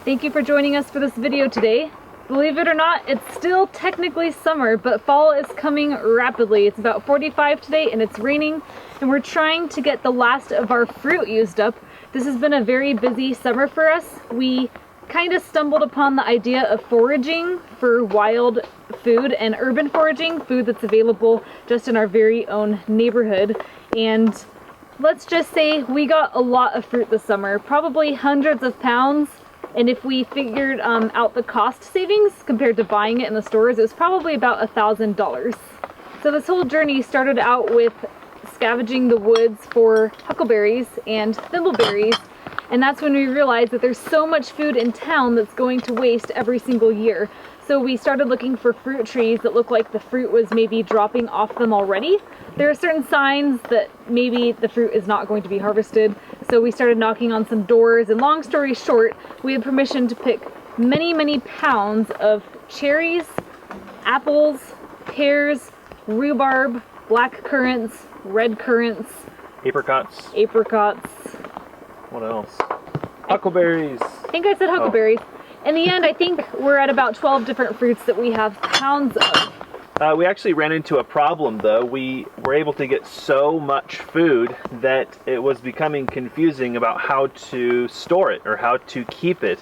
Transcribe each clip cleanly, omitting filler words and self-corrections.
Thank you for joining us for this video today. Believe it or not, it's still technically summer, but fall is coming rapidly. It's about 45 today and it's raining, and we're trying to get the last of our fruit used up. This has been a very busy summer for us. We kind of stumbled upon the idea of foraging for wild food and urban foraging, food that's available just in our very own neighborhood. And let's just say we got a lot of fruit this summer, probably hundreds of pounds. And if we figured out the cost savings compared to buying it in the stores, it was probably about $1,000. So this whole journey started out with scavenging the woods for huckleberries and thimbleberries. And that's when we realized that there's so much food in town that's going to waste every single year. So we started looking for fruit trees that look like the fruit was maybe dropping off them already. There are certain signs that maybe the fruit is not going to be harvested. So we started knocking on some doors, and long story short, we had permission to pick many pounds of cherries, apples, pears, rhubarb, black currants, red currants, apricots. What else? Huckleberries. I think I said huckleberries. In the end, I think we're at about 12 different fruits that we have pounds of. We actually ran into a problem though. We were able to get so much food that it was becoming confusing about how to store it or how to keep it.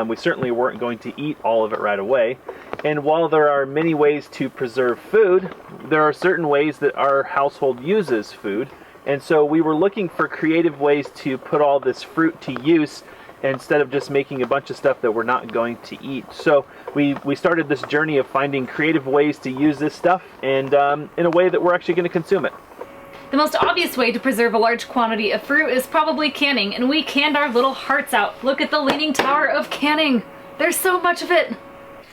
We certainly weren't going to eat all of it right away. And while there are many ways to preserve food, there are certain ways that our household uses food. And so we were looking for creative ways to put all this fruit to use instead of just making a bunch of stuff that we're not going to eat. So we started this journey of finding creative ways to use this stuff and in a way that we're actually going to consume it. The most obvious way to preserve a large quantity of fruit is probably canning, and we canned our little hearts out. Look at the Leaning Tower of canning. There's so much of it.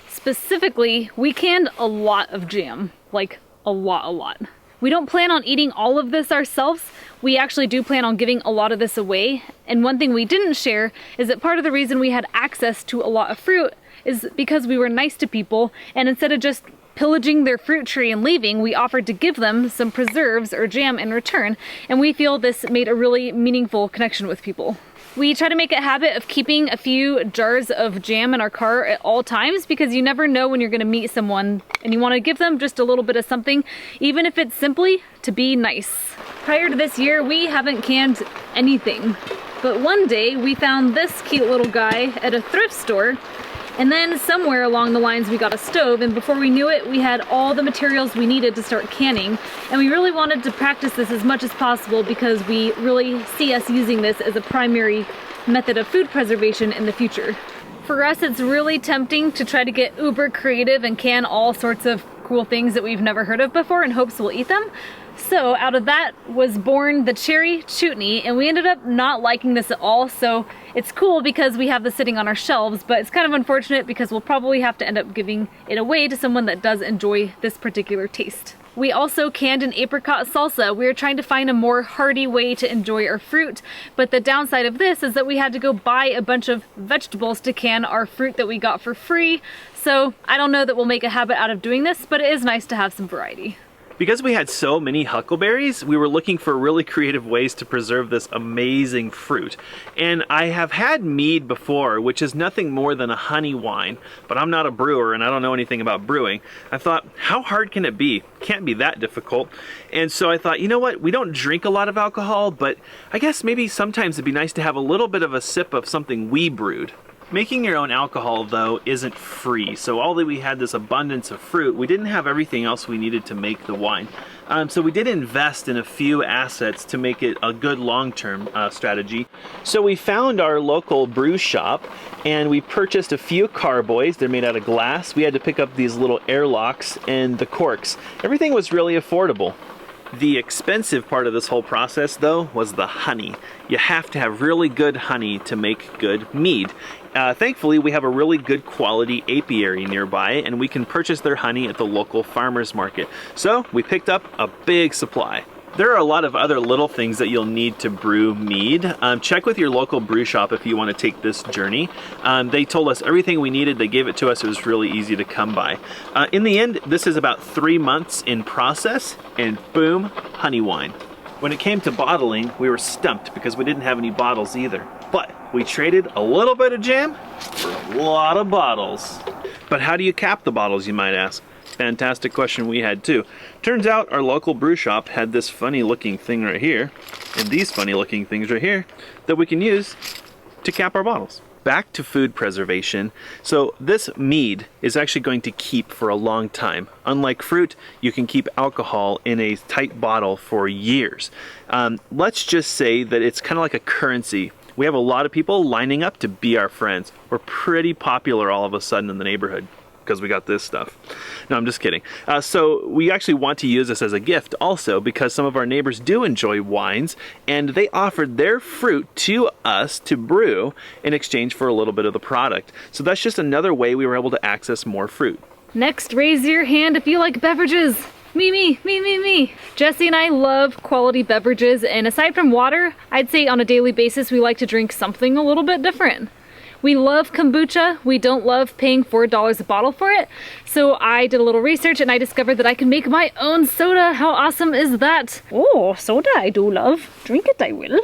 Specifically, we canned a lot of jam, like a lot. We don't plan on eating all of this ourselves. We actually do plan on giving a lot of this away. And one thing we didn't share is that part of the reason we had access to a lot of fruit is because we were nice to people, and instead of just pillaging their fruit tree and leaving, we offered to give them some preserves or jam in return, and we feel this made a really meaningful connection with people. We try to make a habit of keeping a few jars of jam in our car at all times, because you never know when you're going to meet someone and you want to give them just a little bit of something, even if it's simply to be nice. Prior to this year, we haven't canned anything, but one day we found this cute little guy at a thrift store. And then somewhere along the lines we got a stove, and before we knew it, we had all the materials we needed to start canning. And we really wanted to practice this as much as possible because we really see us using this as a primary method of food preservation in the future. For us, it's really tempting to try to get uber creative and can all sorts of cool things that we've never heard of before in hopes we'll eat them. So out of that was born the cherry chutney, and we ended up not liking this at all. So it's cool because we have this sitting on our shelves, but it's kind of unfortunate because we'll probably have to end up giving it away to someone that does enjoy this particular taste. We also canned an apricot salsa. We were trying to find a more hearty way to enjoy our fruit, but the downside of this is that we had to go buy a bunch of vegetables to can our fruit that we got for free. So I don't know that we'll make a habit out of doing this, but it is nice to have some variety. Because we had so many huckleberries, we were looking for really creative ways to preserve this amazing fruit. And I have had mead before, which is nothing more than a honey wine, but I'm not a brewer and I don't know anything about brewing. I thought, how hard can it be? Can't be that difficult. And so I thought, you know what? We don't drink a lot of alcohol, but I guess maybe sometimes it'd be nice to have a little bit of a sip of something we brewed. Making your own alcohol, though, isn't free. So although we had this abundance of fruit, we didn't have everything else we needed to make the wine. So we did invest in a few assets to make it a good long-term strategy. So we found our local brew shop and we purchased a few carboys. They're made out of glass. We had to pick up these little airlocks and the corks. Everything was really affordable. The expensive part of this whole process, though, was the honey. You have to have really good honey to make good mead. Thankfully, we have a really good quality apiary nearby, and we can purchase their honey at the local farmer's market. So we picked up a big supply. There are a lot of other little things that you'll need to brew mead. Check with your local brew shop if you want to take this journey. They told us everything we needed. They gave it to us. It was really easy to come by. In the end, this is about 3 months in process, and boom, honey wine. When it came to bottling, we were stumped because we didn't have any bottles either. But we traded a little bit of jam for a lot of bottles. But how do you cap the bottles, you might ask? Fantastic question we had too. Turns out our local brew shop had this funny looking thing right here, and these funny looking things right here, that we can use to cap our bottles. Back to food preservation. So this mead is actually going to keep for a long time. Unlike fruit, you can keep alcohol in a tight bottle for years. Let's just say that it's kind of like a currency. We have a lot of people lining up to be our friends. We're pretty popular all of a sudden in the neighborhood because we got this stuff. No, I'm just kidding. So we actually want to use this as a gift also because some of our neighbors do enjoy wines and they offered their fruit to us to brew in exchange for a little bit of the product. So that's just another way we were able to access more fruit. Next, raise your hand if you like beverages. Me. Jesse and I love quality beverages, and aside from water, I'd say on a daily basis we like to drink something a little bit different. We love kombucha. We don't love paying $4 a bottle for it. So I did a little research and I discovered that I can make my own soda. How awesome is that? Oh, soda I do love. Drink it I will.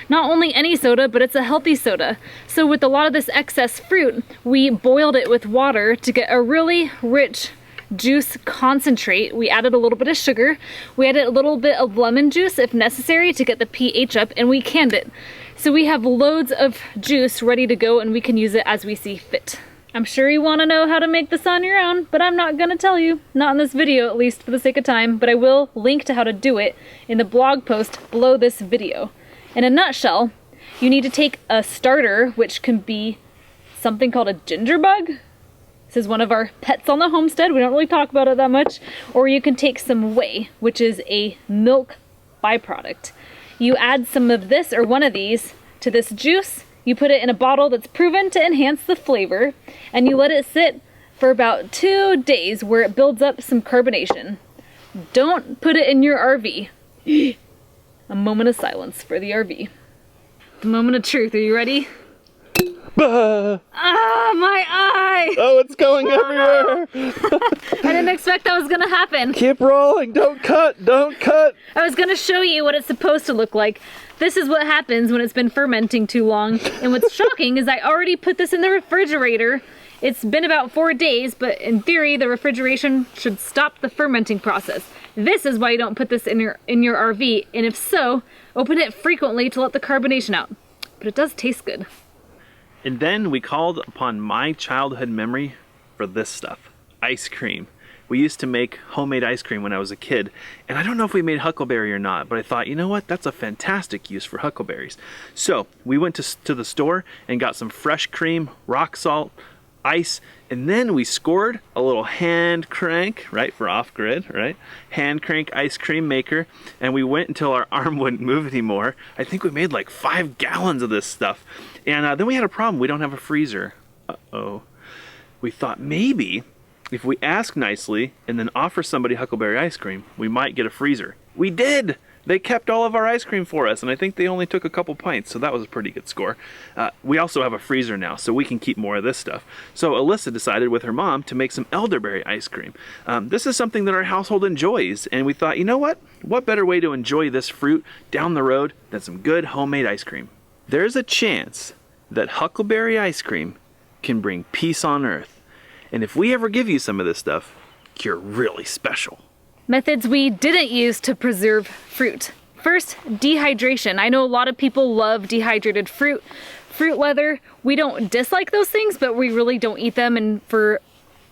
Not only any soda, but it's a healthy soda. So with a lot of this excess fruit, we boiled it with water to get a really rich juice concentrate. We added a little bit of sugar. We added a little bit of lemon juice if necessary to get the pH up, and we canned it. So we have loads of juice ready to go and we can use it as we see fit. I'm sure you want to know how to make this on your own, but I'm not gonna tell you. Not in this video, at least for the sake of time, but I will link to how to do it in the blog post below this video. In a nutshell, you need to take a starter, which can be something called a ginger bug. This is one of our pets on the homestead. We don't really talk about it that much. Or you can take some whey, which is a milk byproduct. You add some of this or one of these to this juice. You put it in a bottle that's proven to enhance the flavor, and you let it sit for about 2 days where it builds up some carbonation. Don't put it in your RV. A moment of silence for the RV. The moment of truth. Are you ready? Bah! Ah, my eye! Oh, it's going everywhere! I didn't expect that was gonna happen. Keep rolling, don't cut, don't cut! I was gonna show you what it's supposed to look like. This is what happens when it's been fermenting too long. And what's shocking is I already put this in the refrigerator. It's been about 4 days, but in theory, the refrigeration should stop the fermenting process. This is why you don't put this in your RV, and if so, open it frequently to let the carbonation out. But it does taste good. And then we called upon my childhood memory for this stuff, ice cream. We used to make homemade ice cream when I was a kid, and I don't know if we made huckleberry or not, but I thought, you know what, that's a fantastic use for huckleberries. So we went to the store and got some fresh cream, rock salt, ice, and then we scored a little hand crank, right, for off-grid, right? Hand crank ice cream maker, and we went until our arm wouldn't move anymore. I think we made like 5 gallons of this stuff. And then we had a problem. We don't have a freezer. Uh-oh. We thought maybe if we ask nicely and then offer somebody huckleberry ice cream, we might get a freezer. We did! They kept all of our ice cream for us, and I think they only took a couple pints, so that was a pretty good score. We also have a freezer now, so we can keep more of this stuff. So Alyssa decided with her mom to make some elderberry ice cream. This is something that our household enjoys, and we thought, you know what? What better way to enjoy this fruit down the road than some good homemade ice cream? There's a chance that huckleberry ice cream can bring peace on earth. And if we ever give you some of this stuff, you're really special. Methods we didn't use to preserve fruit. First, dehydration. I know a lot of people love dehydrated fruit. Fruit leather, we don't dislike those things, but we really don't eat them. And for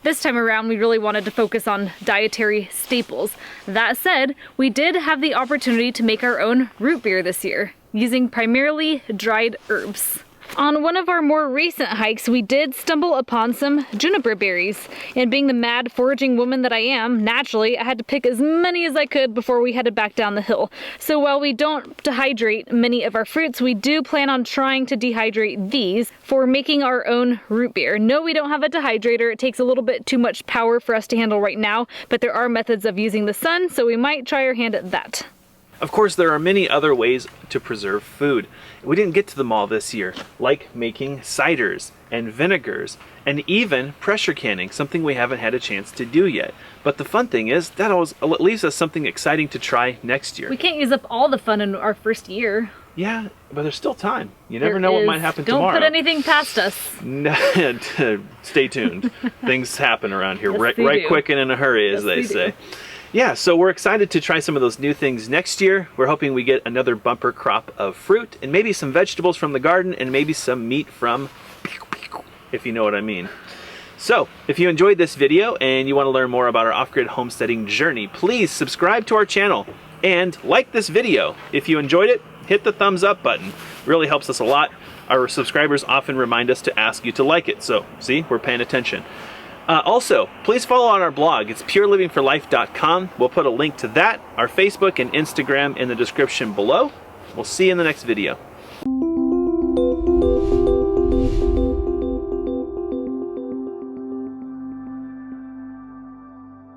this time around, we really wanted to focus on dietary staples. That said, we did have the opportunity to make our own root beer this year, using primarily dried herbs. On one of our more recent hikes, we did stumble upon some juniper berries, and being the mad foraging woman that I am, naturally I had to pick as many as I could before we headed back down the hill. So while we don't dehydrate many of our fruits, we do plan on trying to dehydrate these for making our own root beer. No, we don't have a dehydrator. It takes a little bit too much power for us to handle right now, but there are methods of using the sun, so we might try our hand at that. Of course, there are many other ways to preserve food. We didn't get to them all this year, like making ciders and vinegars, and even pressure canning, something we haven't had a chance to do yet. But the fun thing is, that always leaves us something exciting to try next year. We can't use up all the fun in our first year. Yeah, but there's still time. You never know what might happen Don't tomorrow. put anything past us. Stay tuned. Things happen around here Yes, right do. quick and in a hurry, as they say. Yeah, so we're excited to try some of those new things next year. We're hoping we get another bumper crop of fruit and maybe some vegetables from the garden and maybe some meat from, if you know what I mean. So, if you enjoyed this video and you want to learn more about our off-grid homesteading journey, please subscribe to our channel and like this video. If you enjoyed it, hit the thumbs up button. It really helps us a lot. Our subscribers often remind us to ask you to like it. So, see, we're paying attention. Also, please follow on our blog. It's purelivingforlife.com. We'll put a link to that, our Facebook and Instagram in the description below. We'll see you in the next video.